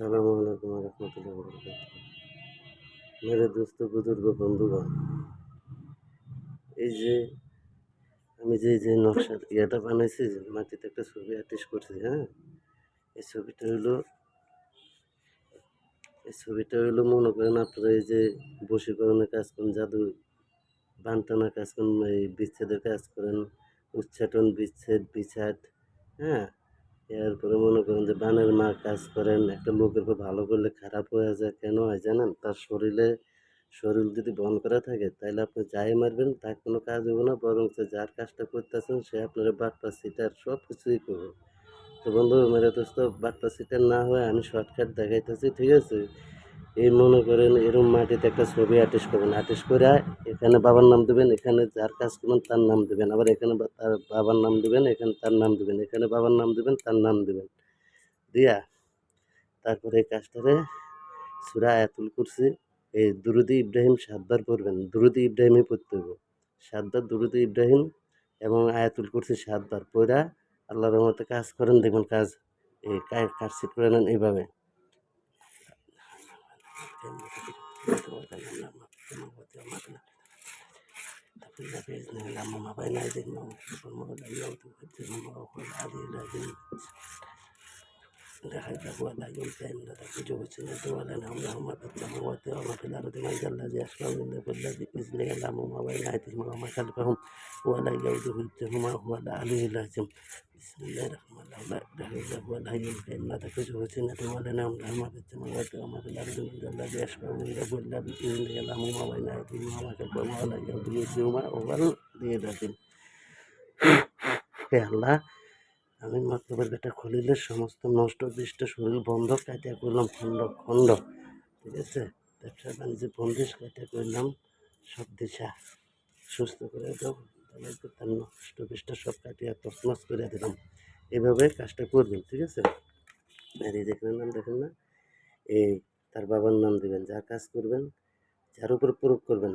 अस्सलामु अलैकुम रहमतुल्लाहि व बरकातुहू। मेरे दोस्तों बुजुर्ग বন্ধুগণ, এই যে আমি যে নকশার ইয়াটা বানাইছি, যে মাটিতে একটা ছবি আর্টিস্ট করছি, হ্যাঁ, এই ছবিটা হইলো মনে করেন আপনারা এই যে বশীকরণের কাজ করেন, জাদু বানটানা কাজ করেন, এই বিচ্ছেদের কাজ করেন, উচ্চাটন বিচ্ছেদ বিচাট, হ্যাঁ, এরপরে মনে করেন যে বানের মা কাজ করেন। একটা লোকের খুব ভালো করলে খারাপ হয়ে যায়, কেন হয় জানেন? তার শরীর যদি বন্ধ করা থাকে, তাহলে আপনি যাই মারবেন তার কোনো কাজ হবে না, বরং যার কাজটা করতেছেন সে আপনার বাটপা সিটার সব কিছুই করবে। তো বন্ধু মেরে দোস্ত, বাটপা সিটার না হয়ে আমি শর্টকাট দেখাইতেছি, ঠিক আছে? এই মনে করেন এরম মাটিতে একটা ছবি আর্টিস্ট করবেন, আর্টিস্ট করে এখানে বাবার নাম দেবেন, এখানে যার কাজ করবেন তার নাম দেবেন, আবার এখানে তার বাবার নাম দেবেন, এখানে তার নাম দেবেন, এখানে বাবার নাম দেবেন, তার নাম দেবেন দিয়া তারপরে এই কাজটারে সূরা আয়াতুল কুরসি এই দুরুদি ইব্রাহিম ৭ বার পড়বেন। দুরুদি ইব্রাহিমই পড়তে হবে, ৭ বার দুরুদি ইব্রাহিম এবং আয়াতুল কুরসি ৭ বার পইড়া আল্লাহর রহমতে কাজ করেন, দেখবেন কাজ এই কাটছিট করে নেন এইভাবে। دخلت ولا يمكن تخرج سنة ولا نوم لهم في السماوات وما في الأرض من ذا الذي يشفع عنده إلا بإذنه يعلم ما بين أيديهم وما خلفهم ولا يؤوده حفظهما هو العلي العظيم. بسم الله الرحمن الرحيم. لا إله إلا هو الحي القيوم لا تخرجه سنة ولا نوم لهم في السماوات وما في الأرض من ذا الذي يشفع عنده إلا بإذنه يعلم ما بين أيديهم وما خلفهم ولا يؤوده حفظهما هو العلي العظيم. আল্লাহ, আমি মতলবের বেটা খলিলের সমস্ত নষ্ট দৃষ্ট শরীর বন্ধ কাটিয়া করলাম খণ্ড খণ্ড, ঠিক আছে? ব্যবসা বাণিজ্য বন্দিশ কাটিয়া করলাম সব দিশা সুস্থ করে দাও, তাহলে তার নষ্ট দৃষ্ট সব কাটিয়া তছনছ করে দিলাম। এভাবে কাজটা করবেন, ঠিক আছে? আর এই দেখেন না, এই তার বাবার নাম দিবেন, যা কাজ করবেন, যার উপর প্রয়োগ করবেন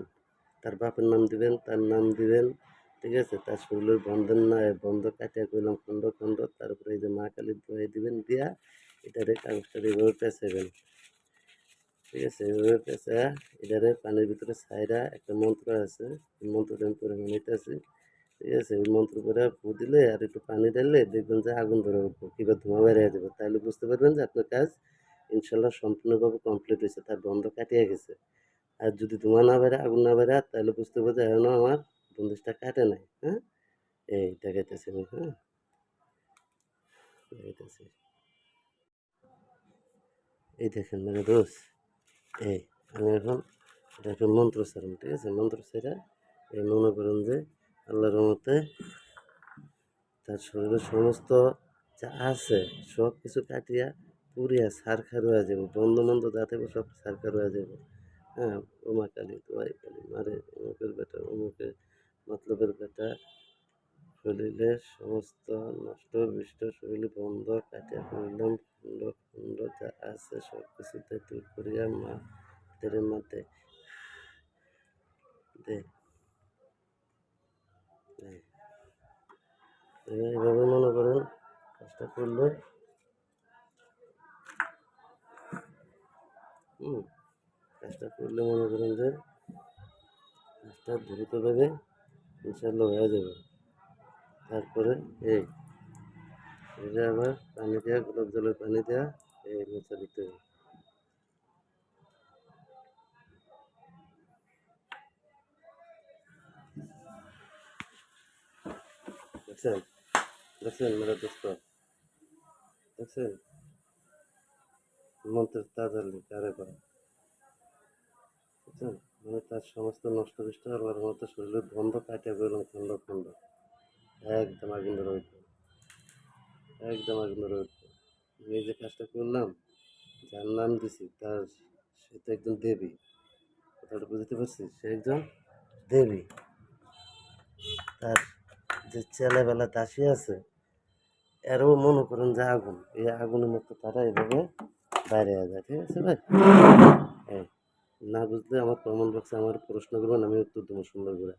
তার বাপের নাম দিবেন, তার নাম দিবেন, ঠিক আছে? তার শরীরের বন্ধ কাটিয়া করলাম খণ্ড খণ্ড। তারপরে এই যে মা কালীর দোয়াই দিবেন, দিয়া এটারে কাগজটারে এভাবে পেঁচাবেন, ঠিক আছে? এভাবে পেঁচা এটারে পানির ভিতরে ছাইরা একটা মন্ত্র আছে, এই মন্ত্রটা আমি পরে বানাইতেছি, ঠিক আছে? ওই মন্ত্র করে ফু দিলে আর একটু পানি ঢাললে দেখবেন যে আগুন ধরে উঠবো কিংবা ধোঁয়া বেরিয়ে যাবে, তাহলে বুঝতে পারবেন যে আপনার কাজ ইনশাল্লাহ সম্পূর্ণভাবে কমপ্লিট হয়েছে, তার বন্ধ কাটিয়ে গেছে। আর যদি ধোঁয়া না বেরোয়, আগুন না বেরোয়, তাহলে বুঝতে হবে যে এখনও আমার বন্দিশটা কাটে নাই। হ্যাঁ, এই দেখাইতেছি আমি, হ্যাঁ দেখাইতেছি। এই দেখেন মেরে দোস্ত, এই আমি এখন এটা একটা মন্ত্র ছাড়ুন, ঠিক আছে? মন্ত্র ছেড়া এই মনে করেন যে আল্লাহর রহমতে তার শরীরের সমস্ত যা আছে সব কিছু কাটিয়া পুরিয়া ছারখার হয়ে যাবে, বন্ধ মন্দ যা থাকবে সব ছারখার হয়ে যাবে। হ্যাঁ, ওমা কালী দোয়াই কালী মারে অমুকের বেটা অমুকের মতলবের বেটা শরীরের সমস্ত নষ্ট বিষ্ট শরীর বন্ধ কাটিয়া করিলাম খণ্ড খণ্ড, যা আছে সব কিছুতে দূর করিয়া মা তেরে মাতে দে। এইভাবে মনে করেন কাজটা করলে মনে করেন যে কাজটা দ্রুতভাবে ইনশাল্লাহ হয়ে যাবে। তারপরে এটা আবার পানি দেওয়া, গোলাপ জলের পানি দেওয়া, এই মোচা দিতে হবে। দেখছেন মেরা দোস্ত, দেখছেন মন্ত্রের তাজালি কারে পায়, বুঝছেন? মানে তার সমস্ত নষ্ট বিষ্ট আল্লাহর মতো শরীরের বন্ধ কাটিয়া গেলাম খণ্ড খণ্ড, একদম আগুন ধরে উঠবে, একদম আগুন ধরে উঠবে। আমি যে কাজটা করলাম, যার নাম দিছি তার সে তো একজন দেবী, কথাটা বুঝতে পারছিস? সে একজন দেবী। তার যে ছেলেবেলা দাসী আছে এরও মনে করেন যে আগুন, এই আগুনের মতো তারা এভাবে বাইরে যায়, ঠিক আছে ভাই? এই না বুঝলে আমার কমেন্ট বক্সে আমার প্রশ্ন করবেন, আমি উত্তর দেবো সুন্দর করে।